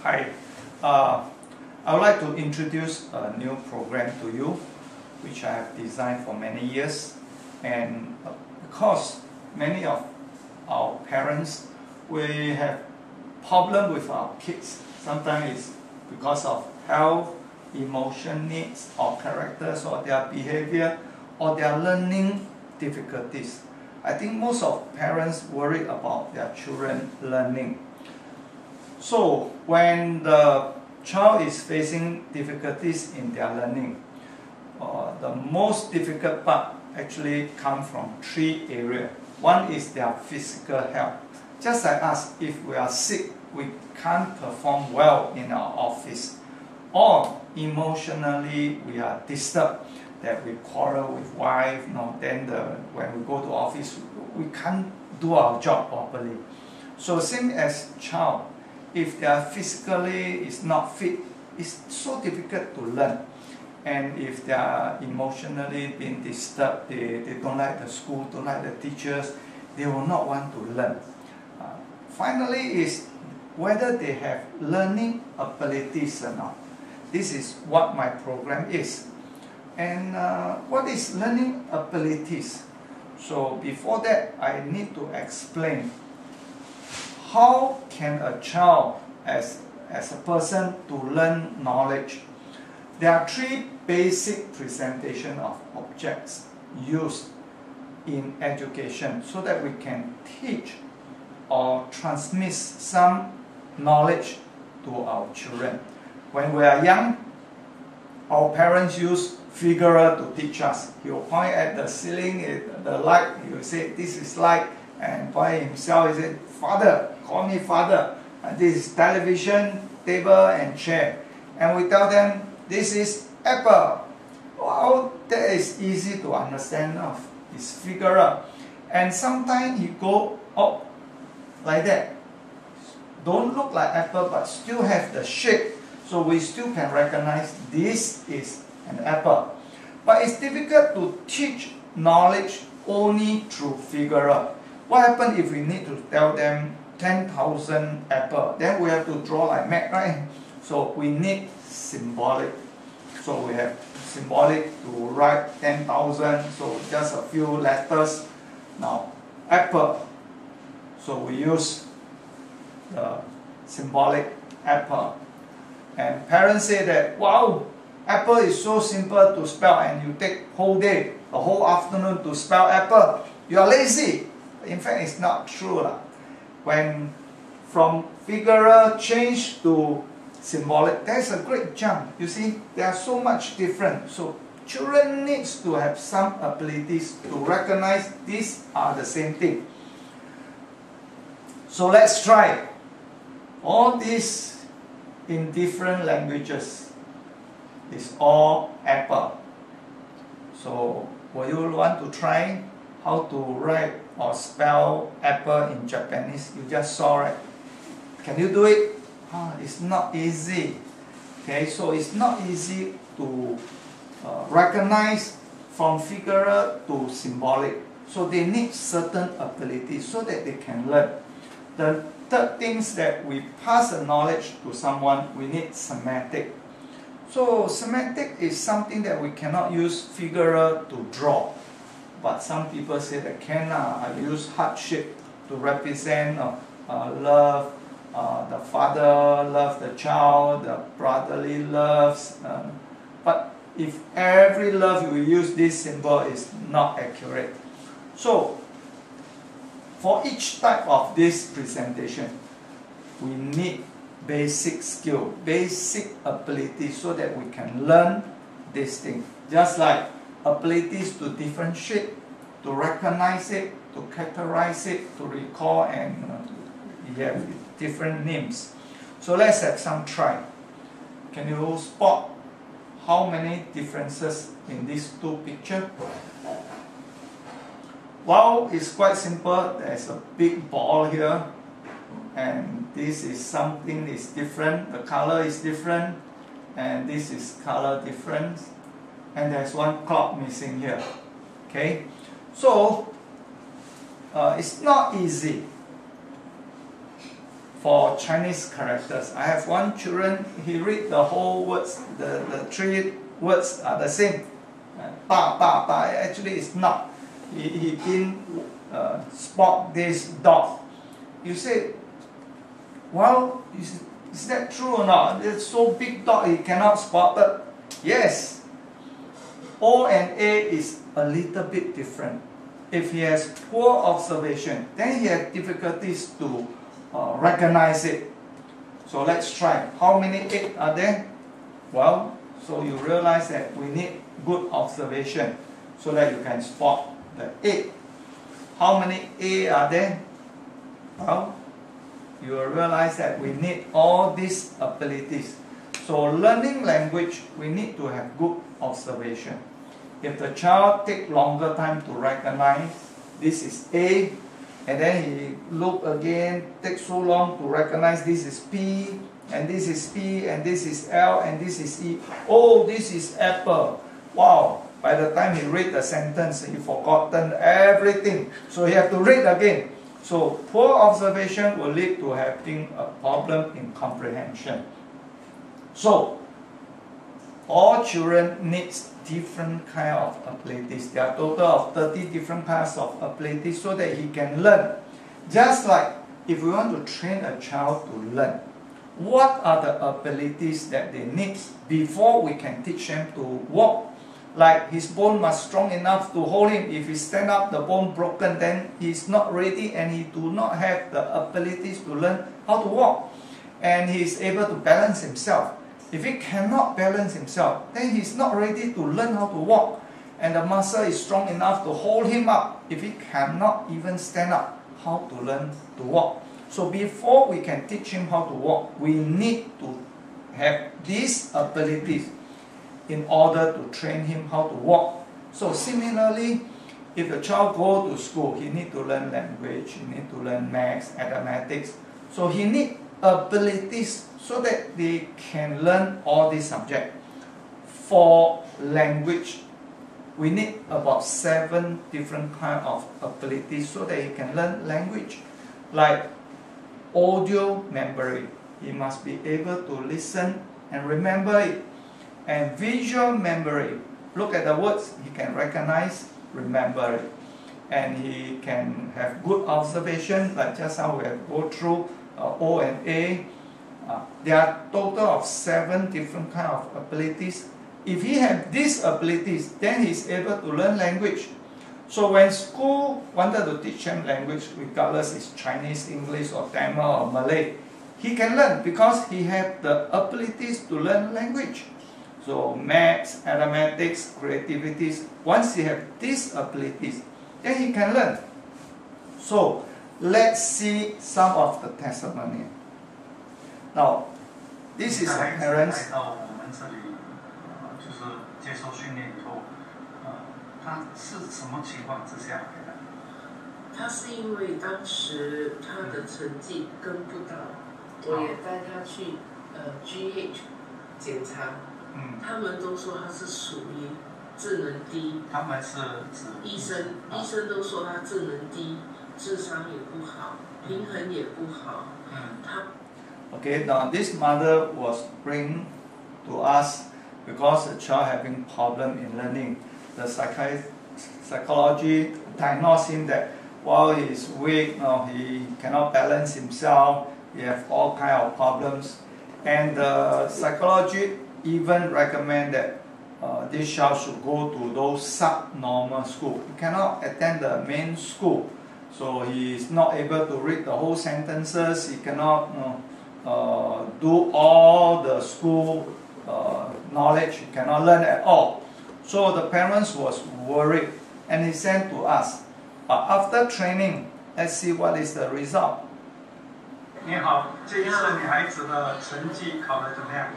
Hi, I would like to introduce a new program to you, which I have designed for many years. And because many of our parents, we have problem with our kids. Sometimes it's because of health, emotion needs, or characters, or their behavior, or their learning difficulties. I think most of parents worry about their children learning. So when the child is facing difficulties in their learning, the most difficult part actually comes from three areas. One is their physical health. Just like us, if we are sick, we can't perform well in our office. Or emotionally, we are disturbed, that we quarrel with wife, then when we go to office, we can't do our job properly. So same as child, if they are physically is not fit, it's so difficult to learn. And if they are emotionally being disturbed, they don't like the school, don't like the teachers, they will not want to learn. Finally is whether they have learning abilities or not. This is what my program is. And what is learning abilities? So before that, I need to explain how can a child as a person to learn knowledge. There are three basic presentation of objects used in education so that we can teach or transmit some knowledge to our children. When we are young, our parents use figure to teach us. He will point at the ceiling, the light, he will say, this is light, and by himself he said, Father, call me Father. And this is television, table, and chair. And we tell them, this is apple. Wow, that is easy to understand of. It's figure. And sometimes he go up like that. Don't look like apple, but still have the shape. So we still can recognize this is an apple. But it's difficult to teach knowledge only through figure. What happens if we need to tell them 10,000 apple? Then we have to draw like map, right? So we need symbolic. So we have symbolic to write 10,000. So just a few letters. Now, apple. So we use the symbolic apple. And parents say that, wow, apple is so simple to spell and you take whole day, the whole afternoon to spell apple. You are lazy. In fact, it's not true. When from figure change to symbolic, there's a great jump. You see, there are so much different. So children needs to have some abilities to recognize these are the same thing. So let's try all these in different languages. It's all apple. So will you want to try how to write or spell apple in Japanese? You just saw it. Can you do it? It's not easy. Okay, so it's not easy to recognize from figure to symbolic. So they need certain abilities so that they can learn. The third things that we pass the knowledge to someone, we need semantic. So semantic is something that we cannot use figure to draw. But some people say that can. I use heart shape to represent love. The father loves the child, the brotherly loves. But if every love you use this symbol is not accurate. So for each type of this presentation, we need basic skill, basic ability so that we can learn this thing. Just like abilities to differentiate, to recognize it, to categorize it, to recall, and we have different names. So let's have some try. Can you spot how many differences in these two pictures? Wow, it's quite simple. There's a big ball here, and this is something is different. The color is different, and this is color different, and there's one clock missing here. Okay, so it's not easy. for Chinese characters. I have one children, he read the whole words, the 3 words are the same. Actually it's not. He didn't spot this dog. You say, well, is that true or not? It's so big dog, he cannot spot it. Yes. O and A is a little bit different. If he has poor observation, then he has difficulties to recognize it. So let's try. How many 8 are there? Well, so you realize that we need good observation so that you can spot the 8. How many A are there? Well, you will realize that we need all these abilities. So learning language, we need to have good observation. If the child take longer time to recognize this is A, and then he look again, take so long to recognize this is P, and this is P, and this is L, and this is E. Oh, this is apple. Wow. By the time he read the sentence, he forgotten everything. So he have to read again. So poor observation will lead to having a problem in comprehension. So all children needs different kind of abilities. There are a total of 30 different kinds of abilities so that he can learn. Just like if we want to train a child to learn, what are the abilities that they need before we can teach them to walk? Like his bone must strong enough to hold him. If he stand up, the bone broken, then he's not ready and he do not have the abilities to learn how to walk. And he's able to balance himself. If he cannot balance himself, then he's not ready to learn how to walk. And the muscle is strong enough to hold him up. If he cannot even stand up, how to learn to walk? So before we can teach him how to walk, we need to have these abilities in order to train him how to walk. So similarly, if the child go to school, he need to learn language, he need to learn maths, mathematics. So he need abilities so that they can learn all these subjects. For language, we need about 7 different kinds of abilities so that he can learn language. Like audio memory, he must be able to listen and remember it. And visual memory, look at the words, he can recognize, remember it. And he can have good observation, like just now we have go through O and A. There are total of 7 different kind of abilities. If he have these abilities, then he is able to learn language. So when school wanted to teach him language, regardless it's Chinese, English, or Tamil, or Malay, he can learn because he have the abilities to learn language. So maths, mathematics, creativities, once he have these abilities, then he can learn. So let's see some of the testimony. Now, this is a parents. 接受训练以后，他是什么情况之下来的？他是因为当时他的成绩跟不到，我也带他去GH 检查，他们都说他是属于智能低。他们是指医生都说他智能低，智商也不好，平衡也不好。Okay, now this mother was bring to us because the child having problem in learning. The psychology diagnosed him that while he is weak, he cannot balance himself, he have all kind of problems. And the psychology even recommend that this child should go to those subnormal school. He cannot attend the main school. So he is not able to read the whole sentences, he cannot do all the school knowledge, he cannot learn at all. So the parents was worried and he sent to us. But after training, let's see what is the result. 你好，这一次你孩子的成绩考得怎么样？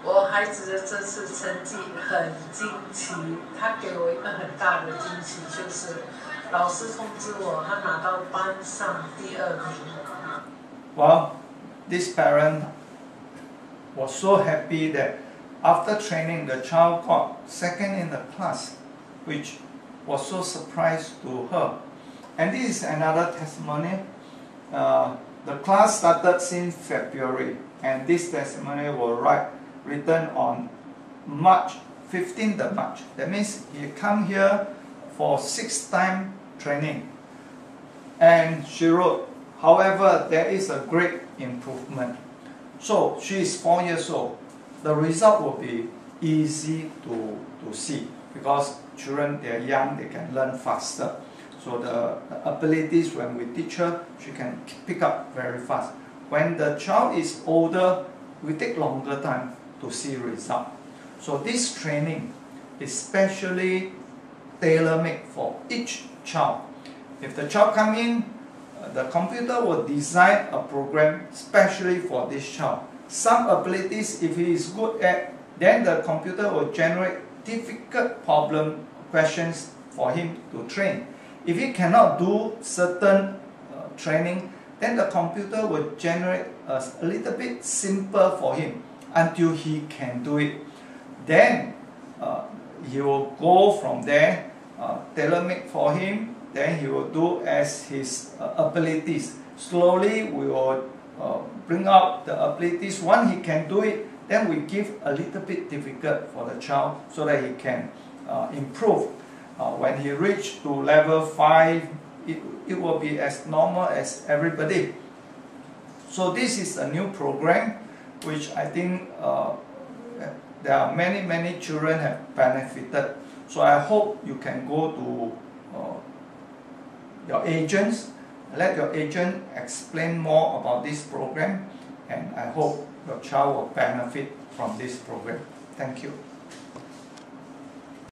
我孩子的这次成绩很惊奇，他给我一个很大的惊喜，就是老师通知我，他拿到班上第2名。Well, this parent was so happy that after training the child got 2nd in the class, which was so surprised to her. And this is another testimony. the class started since February, and this testimony was written on March 15th of March. That means he come here for 6-time training. And she wrote, however, there is a great improvement. So she is 4 years old. The result will be easy to see because children, they are young, they can learn faster. So the abilities, when we teach her, she can pick up very fast. When the child is older, we take longer time to see result. So this training is specially tailor-made for each child. If the child come in, the computer will design a program specially for this child. Some abilities, if he is good at, then the computer will generate difficult problem questions for him to train. If he cannot do certain training, then the computer will generate a little bit simple for him until he can do it. Then he will go from there, tailor-made for him. Then he will do as his abilities. Slowly we will bring out the abilities. Once he can do it, then we give a little bit difficult for the child so that he can improve. When he reach to level 5, it will be as normal as everybody. So this is a new program which I think there are many children have benefited. So I hope you can go to your agents, let your agent explain more about this program, and I hope your child will benefit from this program. Thank you.